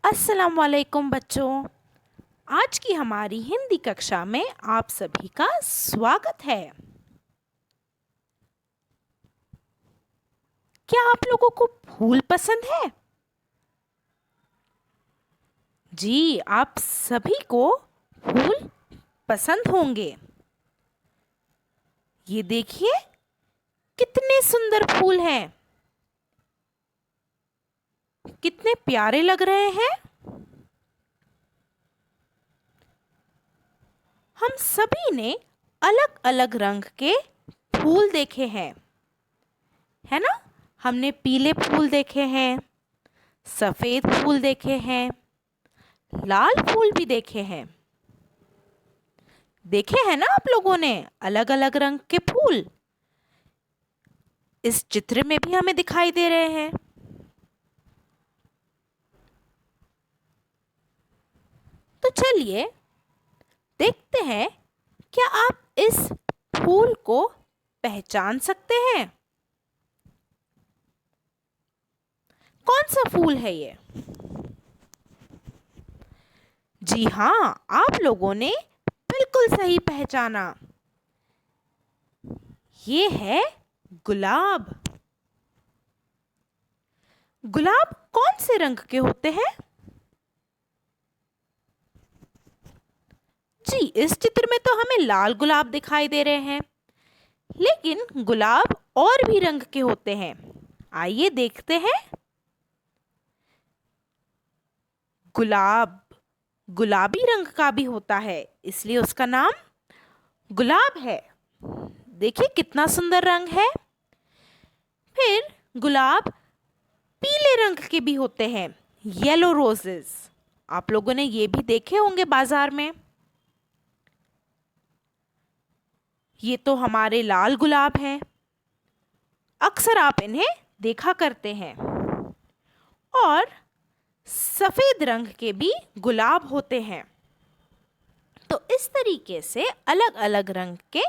अस्सलाम वालेकुम बच्चों। आज की हमारी हिंदी कक्षा में आप सभी का स्वागत है। क्या आप लोगों को फूल पसंद है? जी, आप सभी को फूल पसंद होंगे। ये देखिए, कितने सुंदर फूल हैं, कितने प्यारे लग रहे हैं। हम सभी ने अलग अलग रंग के फूल देखे हैं, है ना? हमने पीले फूल देखे हैं, सफेद फूल देखे हैं, लाल फूल भी देखे हैं। देखे हैं ना आप लोगों ने अलग अलग रंग के फूल? इस चित्र में भी हमें दिखाई दे रहे हैं। तो चलिए देखते हैं, क्या आप इस फूल को पहचान सकते हैं? कौन सा फूल है ये? जी हाँ, आप लोगों ने बिल्कुल सही पहचाना। ये है गुलाब। गुलाब कौन से रंग के होते हैं? जी, इस चित्र में तो हमें लाल गुलाब दिखाई दे रहे हैं, लेकिन गुलाब और भी रंग के होते हैं। आइए देखते हैं। गुलाब गुलाबी रंग का भी होता है, इसलिए उसका नाम गुलाब है। देखिए कितना सुंदर रंग है। फिर गुलाब पीले रंग के भी होते हैं, येलो रोजेस। आप लोगों ने ये भी देखे होंगे बाजार में। ये तो हमारे लाल गुलाब हैं, अक्सर आप इन्हें देखा करते हैं। और सफेद रंग के भी गुलाब होते हैं। तो इस तरीके से अलग अलग रंग के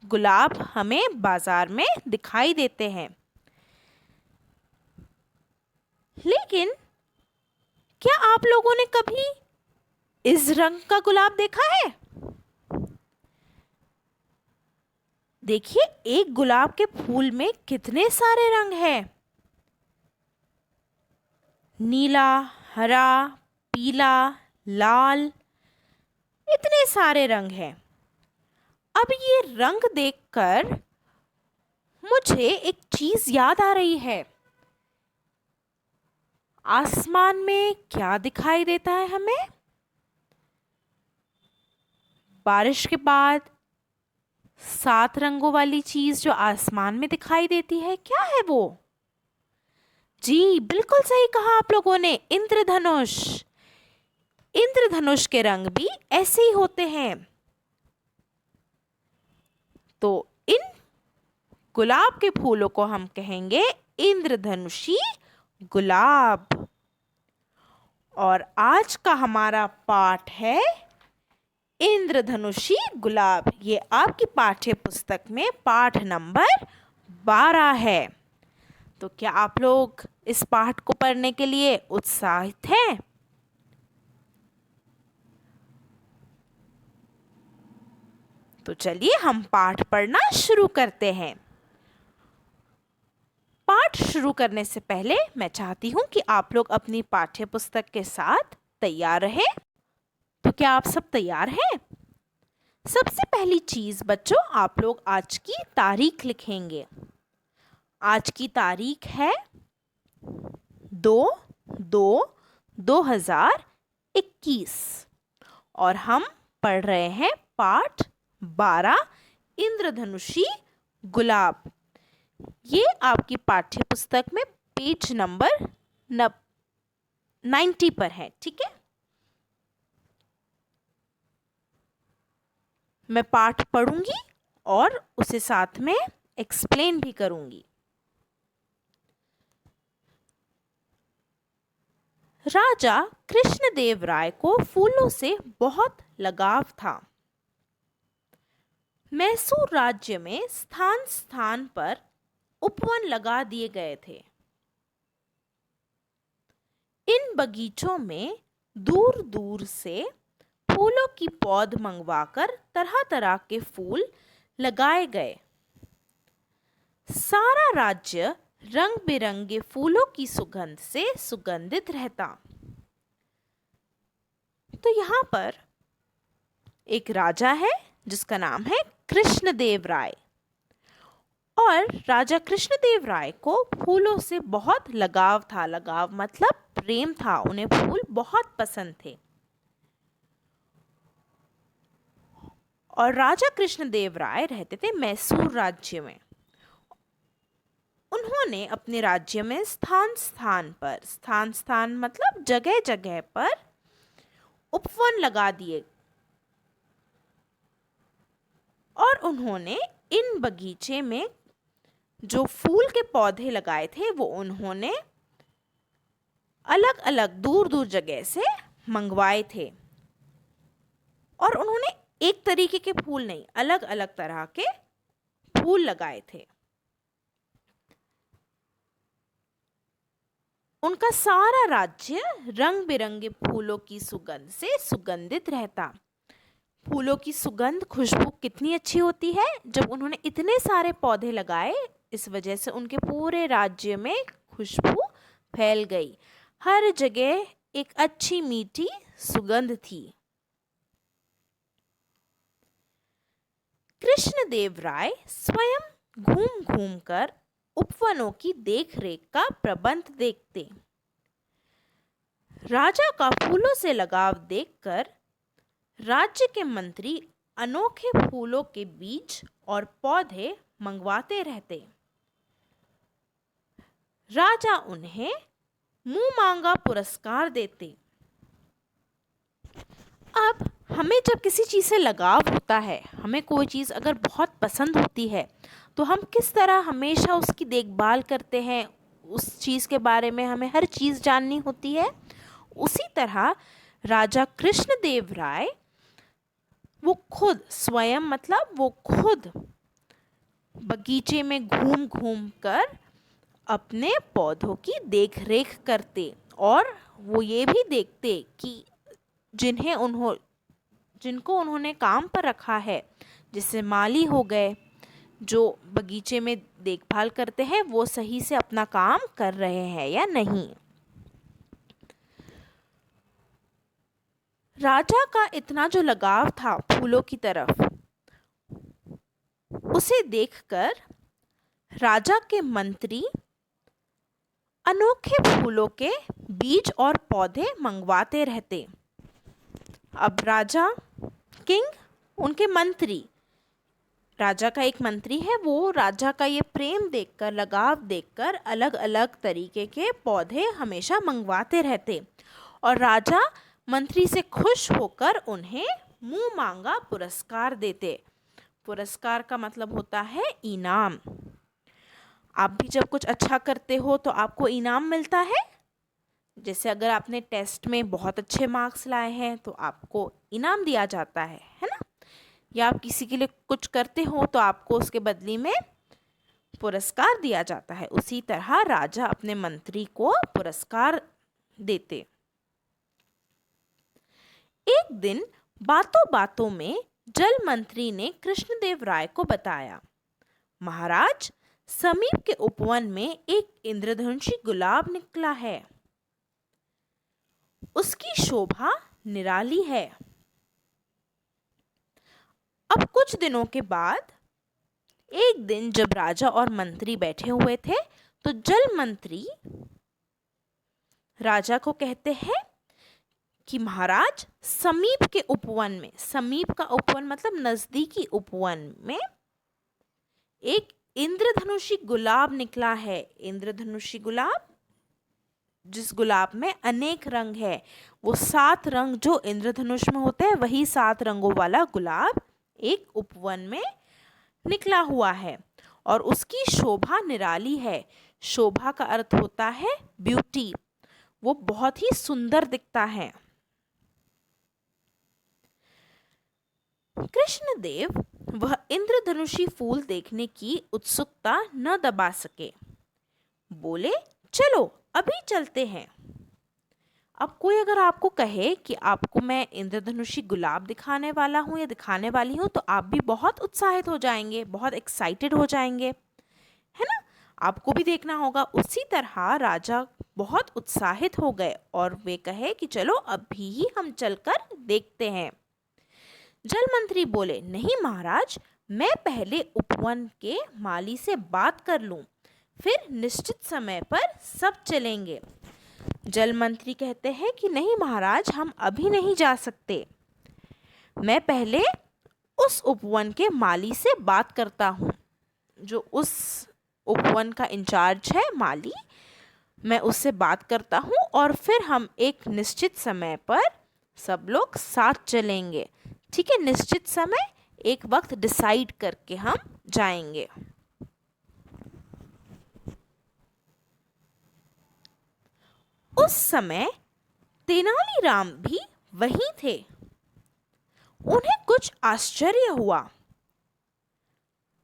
गुलाब हमें बाजार में दिखाई देते हैं। लेकिन क्या आप लोगों ने कभी इस रंग का गुलाब देखा है? देखिए, एक गुलाब के फूल में कितने सारे रंग हैं। नीला, हरा, पीला, लाल, इतने सारे रंग हैं। अब ये रंग देखकर मुझे एक चीज याद आ रही है। आसमान में क्या दिखाई देता है हमें? बारिश के बाद 7 रंगों वाली चीज जो आसमान में दिखाई देती है, क्या है वो? जी, बिल्कुल सही कहा आप लोगों ने, इंद्रधनुष। इंद्रधनुष के रंग भी ऐसे ही होते हैं। तो इन गुलाब के फूलों को हम कहेंगे इंद्रधनुषी गुलाब। और आज का हमारा पाठ है इंद्रधनुषी गुलाब। ये आपकी पाठ्य पुस्तक में पाठ नंबर 12 है। तो क्या आप लोग इस पाठ को पढ़ने के लिए उत्साहित हैं? तो चलिए हम पाठ पढ़ना शुरू करते हैं। पाठ शुरू करने से पहले मैं चाहती हूँ कि आप लोग अपनी पाठ्य पुस्तक के साथ तैयार रहें। तो क्या आप सब तैयार हैं? सबसे पहली चीज बच्चों, आप लोग आज की तारीख लिखेंगे। आज की तारीख है 2/2/2021 और हम पढ़ रहे हैं पाठ 12 इंद्रधनुषी गुलाब। ये आपकी पाठ्य पुस्तक में पेज नंबर 90 पर है, ठीक है? मैं पाठ पढ़ूंगी और उसे साथ में एक्सप्लेन भी करूंगी। राजा कृष्णदेव राय को फूलों से बहुत लगाव था। मैसूर राज्य में स्थान स्थान पर उपवन लगा दिए गए थे। इन बगीचों में दूर दूर से फूलों की पौध मंगवाकर तरह तरह के फूल लगाए गए। सारा राज्य रंग बिरंगे फूलों की सुगंध से सुगंधित रहता। तो यहाँ पर एक राजा है जिसका नाम है कृष्णदेव राय। और राजा कृष्णदेव राय को फूलों से बहुत लगाव था। लगाव मतलब प्रेम था, उन्हें फूल बहुत पसंद थे। और राजा कृष्णदेव राय रहते थे मैसूर राज्य में। उन्होंने अपने राज्य में स्थान स्थान मतलब जगह जगह पर उपवन लगा दिए और उन्होंने इन बगीचे में जो फूल के पौधे लगाए थे वो उन्होंने अलग अलग दूर दूर जगह से मंगवाए थे। और उन्होंने एक तरीके के फूल नहीं, अलग अलग तरह के फूल लगाए थे। उनका सारा राज्य रंग बिरंगे फूलों की सुगंध से सुगंधित रहता। फूलों की सुगंध, खुशबू कितनी अच्छी होती है। जब उन्होंने इतने सारे पौधे लगाए, इस वजह से उनके पूरे राज्य में खुशबू फैल गई। हर जगह एक अच्छी मीठी सुगंध थी। कृष्णदेव राय स्वयं घूम घूम कर उपवनों की देखरेख का प्रबंध देखते। राजा का फूलों से लगाव देखकर राज्य के मंत्री अनोखे फूलों के बीज और पौधे मंगवाते रहते। राजा उन्हें मुंह मांगा पुरस्कार देते। अब हमें जब किसी चीज़ से लगाव होता है, हमें कोई चीज़ अगर बहुत पसंद होती है, तो हम किस तरह हमेशा उसकी देखभाल करते हैं, उस चीज़ के बारे में हमें हर चीज़ जाननी होती है। उसी तरह राजा कृष्णदेव राय वो खुद स्वयं मतलब वो खुद बगीचे में घूम घूम कर अपने पौधों की देखरेख करते। और वो ये भी देखते कि जिनको उन्होंने काम पर रखा है, जैसे माली हो गए जो बगीचे में देखभाल करते हैं, वो सही से अपना काम कर रहे हैं या नहीं। राजा का इतना जो लगाव था फूलों की तरफ, उसे देखकर राजा के मंत्री अनोखे फूलों के बीज और पौधे मंगवाते रहते। अब राजा किंग, उनके मंत्री, राजा का एक मंत्री है, वो राजा का ये प्रेम देखकर, लगाव देखकर अलग अलग तरीके के पौधे हमेशा मंगवाते रहते। और राजा मंत्री से खुश होकर उन्हें मुंह मांगा पुरस्कार देते। पुरस्कार का मतलब होता है इनाम। आप भी जब कुछ अच्छा करते हो तो आपको इनाम मिलता है। जैसे अगर आपने टेस्ट में बहुत अच्छे मार्क्स लाए हैं तो आपको इनाम दिया जाता है ना। या आप किसी के लिए कुछ करते हो तो आपको उसके बदले में पुरस्कार दिया जाता है। उसी तरह राजा अपने मंत्री को पुरस्कार देते। एक दिन बातों बातों में जल मंत्री ने कृष्णदेव राय को बताया, महाराज, समीप के उपवन में एक इंद्रधनुषी गुलाब निकला है। उसकी शोभा निराली है। अब कुछ दिनों के बाद एक दिन जब राजा और मंत्री बैठे हुए थे तो जल मंत्री राजा को कहते हैं कि महाराज, समीप के उपवन में, समीप का उपवन मतलब नजदीकी उपवन में, एक इंद्रधनुषी गुलाब निकला है। इंद्रधनुषी गुलाब, जिस गुलाब में अनेक रंग है, वो 7 रंग जो इंद्रधनुष में होते हैं, वही 7 रंगों वाला गुलाब एक उपवन में निकला हुआ है और उसकी शोभा निराली है। शोभा का अर्थ होता है ब्यूटी, वो बहुत ही सुंदर दिखता है। कृष्णदेव वह इंद्रधनुषी फूल देखने की उत्सुकता न दबा सके। बोले, चलो अभी चलते हैं। अब कोई अगर आपको कहे कि आपको मैं इंद्रधनुषी गुलाब दिखाने वाला हूँ या दिखाने वाली हूँ, तो आप भी बहुत उत्साहित हो जाएंगे, बहुत एक्साइटेड हो जाएंगे, है ना। आपको भी देखना होगा। उसी तरह राजा बहुत उत्साहित हो गए और वे कहे कि चलो अभी ही हम चलकर देखते हैं। जल मंत्री बोले, नहीं महाराज, मैं पहले उपवन के माली से बात कर लूं, फिर निश्चित समय पर सब चलेंगे। जल मंत्री कहते हैं कि नहीं महाराज, हम अभी नहीं जा सकते, मैं पहले उस उपवन के माली से बात करता हूँ, जो उस उपवन का इंचार्ज है, माली, मैं उससे बात करता हूँ और फिर हम एक निश्चित समय पर सब लोग साथ चलेंगे। ठीक है, निश्चित समय, एक वक्त डिसाइड करके हम जाएंगे। उस समय तेनालीराम भी वहीं थे। उन्हें कुछ आश्चर्य हुआ।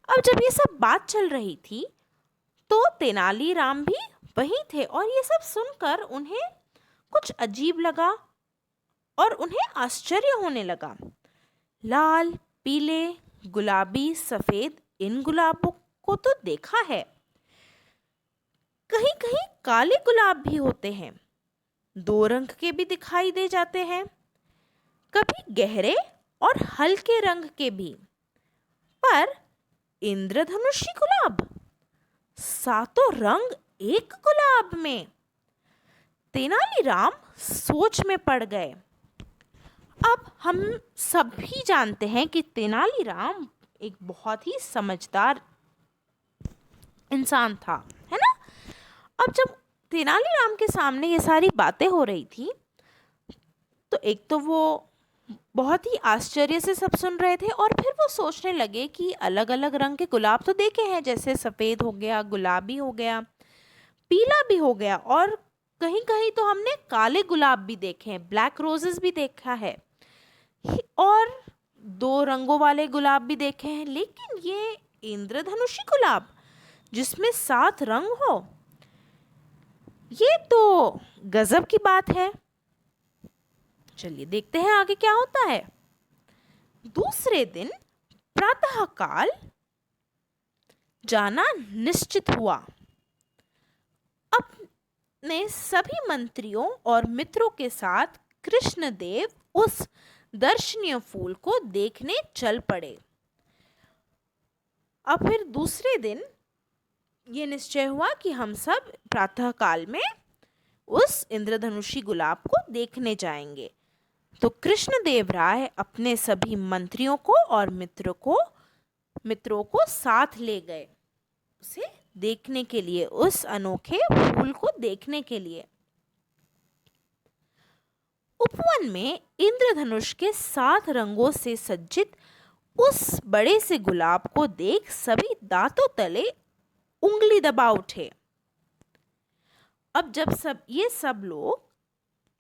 अब जब ये सब बात चल रही थी तो तेनालीराम भी वहीं थे और ये सब सुनकर उन्हें कुछ अजीब लगा और उन्हें आश्चर्य होने लगा। लाल, पीले, गुलाबी, सफेद, इन गुलाबों को तो देखा है, कहीं कहीं काले गुलाब भी होते हैं, 2 रंग के भी दिखाई दे जाते हैं, कभी गहरे और हल्के रंग के भी, पर इंद्रधनुषी गुलाब, 7 रंग एक गुलाब में। तेनालीराम सोच में पड़ गए। अब हम सभी जानते हैं कि तेनालीराम एक बहुत ही समझदार इंसान था, है ना। अब जब तेनालीराम के सामने ये सारी बातें हो रही थी, तो एक तो वो बहुत ही आश्चर्य से सब सुन रहे थे और फिर वो सोचने लगे कि अलग अलग रंग के गुलाब तो देखे हैं, जैसे सफ़ेद हो गया, गुलाबी हो गया, पीला भी हो गया, और कहीं कहीं तो हमने काले गुलाब भी देखे हैं, ब्लैक रोजेस भी देखा है, और 2 रंगों वाले गुलाब भी देखे हैं, लेकिन ये इंद्रधनुषी गुलाब जिसमें 7 रंग हो, ये तो गजब की बात है। चलिए देखते हैं आगे क्या होता है। दूसरे दिन प्रातःकाल जाना निश्चित हुआ। अपने सभी मंत्रियों और मित्रों के साथ कृष्णदेव उस दर्शनीय फूल को देखने चल पड़े। अब फिर दूसरे दिन ये निश्चय हुआ कि हम सब प्रातःकाल में उस इंद्रधनुषी गुलाब को देखने जाएंगे। तो कृष्णदेव राय अपने सभी मंत्रियों को और मित्रों को साथ ले गए, उसे देखने के लिए, उस अनोखे फूल को देखने के लिए। उपवन में इंद्रधनुष के 7 रंगों से सज्जित उस बड़े से गुलाब को देख सभी दांतों तले उंगली दबा उठे। अब जब ये सब लोग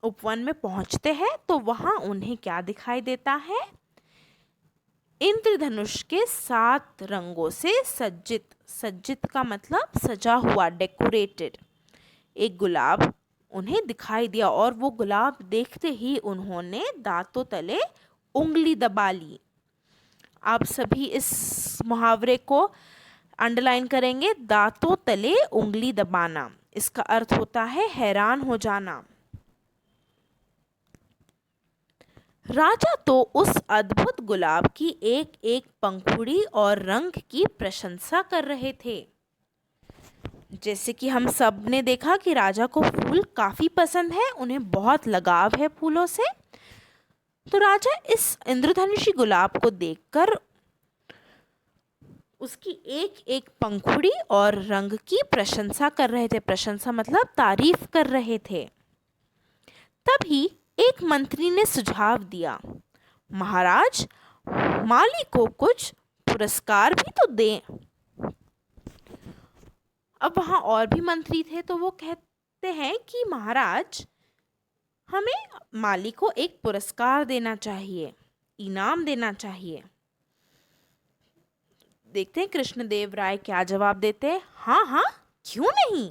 उपवन में पहुंचते हैं तो वहां उन्हें क्या दिखाई देता है? इंद्रधनुष के 7 रंगों से सज्जित, सज्जित का मतलब सजा हुआ, डेकोरेटेड, एक गुलाब उन्हें दिखाई दिया और वो गुलाब देखते ही उन्होंने दांतों तले उंगली दबा ली। आप सभी इस मुहावरे को अंडरलाइन करेंगे, दांतों तले उंगली दबाना। इसका अर्थ होता है हैरान हो जाना। राजा तो उस अद्भुत गुलाब की एक एक पंखुड़ी और रंग की प्रशंसा कर रहे थे। जैसे कि हम सब ने देखा कि राजा को फूल काफ़ी पसंद है, उन्हें बहुत लगाव है फूलों से। तो राजा इस इंद्रधनुषी गुलाब को देखकर उसकी एक एक पंखुड़ी और रंग की प्रशंसा कर रहे थे। प्रशंसा मतलब तारीफ कर रहे थे। तभी एक मंत्री ने सुझाव दिया, महाराज, माली को कुछ पुरस्कार भी तो दें। अब वहाँ और भी मंत्री थे तो वो कहते हैं कि महाराज, हमें माली को एक पुरस्कार देना चाहिए, इनाम देना चाहिए। देखते हैं कृष्णदेव राय क्या जवाब देते हैं। हाँ हाँ, क्यों नहीं,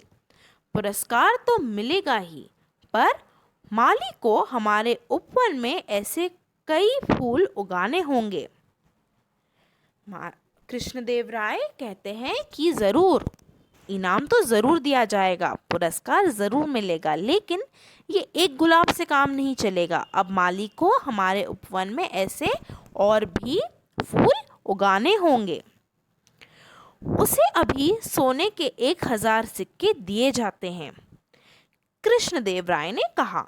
पुरस्कार तो मिलेगा ही, पर माली को हमारे उपवन में ऐसे कई फूल उगाने होंगे। कृष्णदेव राय कहते हैं कि ज़रूर, इनाम तो ज़रूर दिया जाएगा, पुरस्कार ज़रूर मिलेगा, लेकिन ये एक गुलाब से काम नहीं चलेगा। अब माली को हमारे उपवन में ऐसे और भी फूल उगाने होंगे। उसे अभी सोने के 1000 सिक्के दिए जाते हैं, कृष्णदेव राय ने कहा।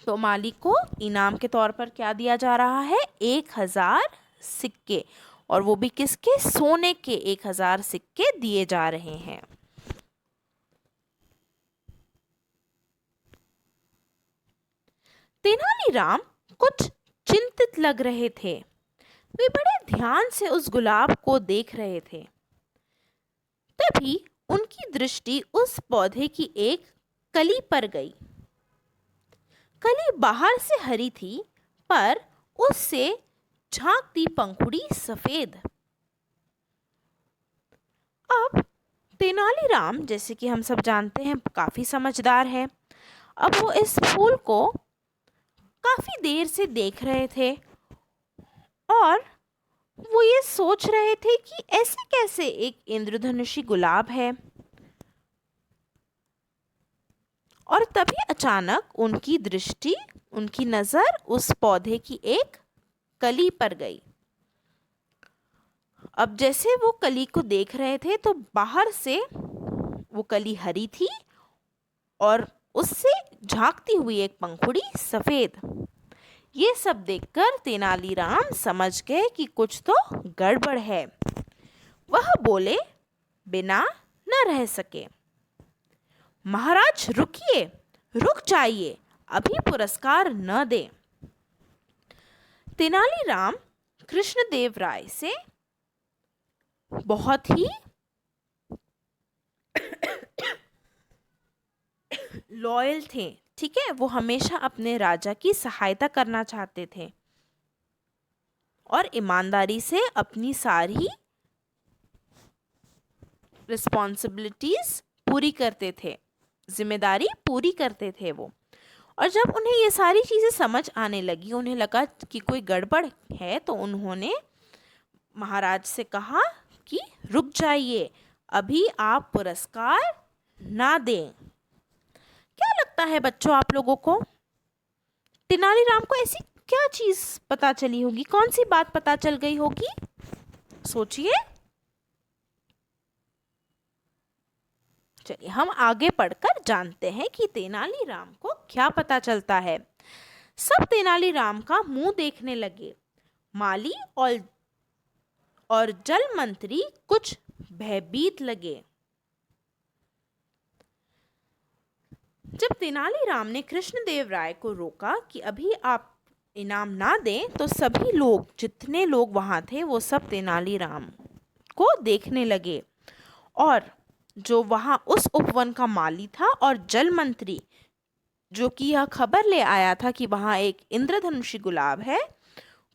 तो माली को इनाम के तौर पर क्या दिया जा रहा है? 1000 सिक्के, और वो भी किसके? सोने के 1000 सिक्के दिए जा रहे हैं। तेनालीराम कुछ चिंतित लग रहे थे। वे बड़े ध्यान से उस गुलाब को देख रहे थे। तभी उनकी दृष्टि उस पौधे की एक कली पर गई। कली बाहर से हरी थी, पर उससे झांकती पंखुड़ी सफेद। अब तेनालीराम, जैसे कि हम सब जानते हैं, काफी समझदार है। अब वो इस फूल को काफी देर से देख रहे थे और वो ये सोच रहे थे कि ऐसे कैसे एक इंद्रधनुषी गुलाब है। और तभी अचानक उनकी दृष्टि, उनकी नजर उस पौधे की एक कली पर गई। अब जैसे वो कली को देख रहे थे तो बाहर से वो कली हरी थी और उससे झांकती हुई एक पंखुड़ी सफेद। ये सब देखकर तेनालीराम समझ गए कि कुछ तो गड़बड़ है। वह बोले बिना न रह सके, महाराज रुकिए, रुक जाइए, अभी पुरस्कार न दें। तेनालीराम कृष्णदेव राय से बहुत ही लॉयल थे, ठीक है। वो हमेशा अपने राजा की सहायता करना चाहते थे और ईमानदारी से अपनी सारी रिस्पॉन्सिबिलिटीज पूरी करते थे, जिम्मेदारी पूरी करते थे वो। और जब उन्हें ये सारी चीज़ें समझ आने लगी, उन्हें लगा कि कोई गड़बड़ है, तो उन्होंने महाराज से कहा कि रुक जाइए, अभी आप पुरस्कार ना दें। क्या लगता है बच्चों आप लोगों को, तेनालीराम को ऐसी क्या चीज़ पता चली होगी? कौन सी बात पता चल गई होगी? सोचिए। चलिए हम आगे पढ़कर जानते हैं कि तेनालीराम को क्या पता चलता है। सब तेनालीराम का मुंह देखने लगे। माली और जल मंत्री कुछ भयभीत लगे। जब तेनालीराम ने कृष्णदेव राय को रोका कि अभी आप इनाम ना दें, तो सभी लोग, जितने लोग वहां थे, वो सब तेनालीराम को देखने लगे। और जो वहां उस उपवन का माली था और जल मंत्री, जो कि यह खबर ले आया था कि वहां एक इंद्रधनुषी गुलाब है,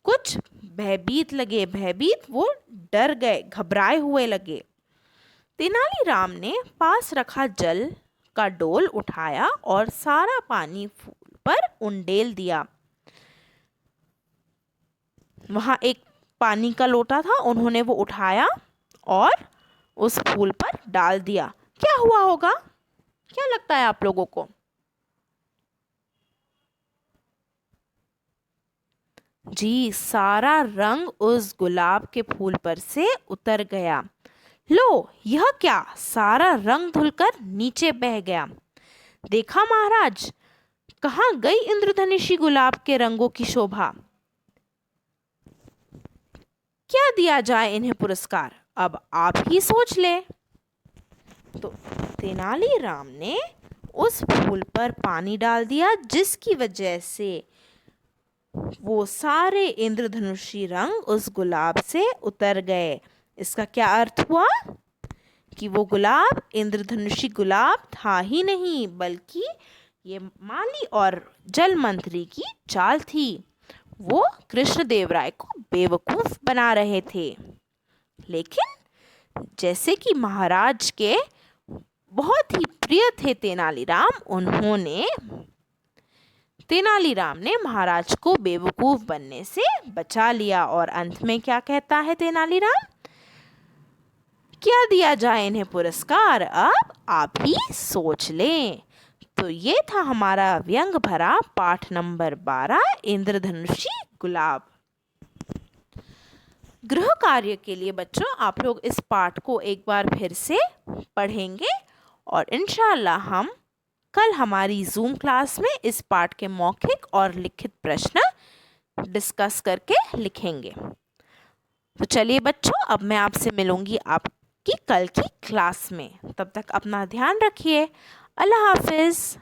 कुछ भयभीत लगे। भयभीत, वो डर गए, घबराए हुए लगे। तेनालीराम ने पास रखा जल का डोल उठाया और सारा पानी फूल पर उंडेल दिया। वहां एक पानी का लोटा था, उन्होंने वो उठाया और उस फूल पर डाल दिया। क्या हुआ होगा? क्या लगता है आप लोगों को? जी, सारा रंग उस गुलाब के फूल पर से उतर गया। लो, यह क्या? सारा रंग धुलकर नीचे बह गया। देखा महाराज, कहाँ गई इंद्रधनुषी गुलाब के रंगों की शोभा? क्या दिया जाए इन्हें पुरस्कार? अब आप ही सोच ले। तो तेनालीराम ने उस फूल पर पानी डाल दिया, जिसकी वजह से वो सारे इंद्रधनुषी रंग उस गुलाब से उतर गए। इसका क्या अर्थ हुआ? कि वो गुलाब इंद्रधनुषी गुलाब था ही नहीं, बल्कि ये माली और जल मंत्री की चाल थी। वो कृष्णदेव राय को बेवकूफ बना रहे थे। लेकिन जैसे कि महाराज के बहुत ही प्रिय थे तेनालीराम, उन्होंने तेनालीराम ने महाराज को बेवकूफ बनने से बचा लिया। और अंत में क्या कहता है तेनालीराम? क्या दिया जाए इन्हें पुरस्कार, अब आप ही सोच लें। तो ये था हमारा व्यंग भरा पाठ नंबर 12, इंद्रधनुषी गुलाब। गृह कार्य के लिए बच्चों आप लोग इस पाठ को एक बार फिर से पढ़ेंगे और इंशाअल्लाह हम कल हमारी जूम क्लास में इस पाठ के मौखिक और लिखित प्रश्न डिस्कस करके लिखेंगे। तो चलिए बच्चों, अब मैं आपसे मिलूंगी आपकी कल की क्लास में। तब तक अपना ध्यान रखिए। अल्लाह हाफिज़।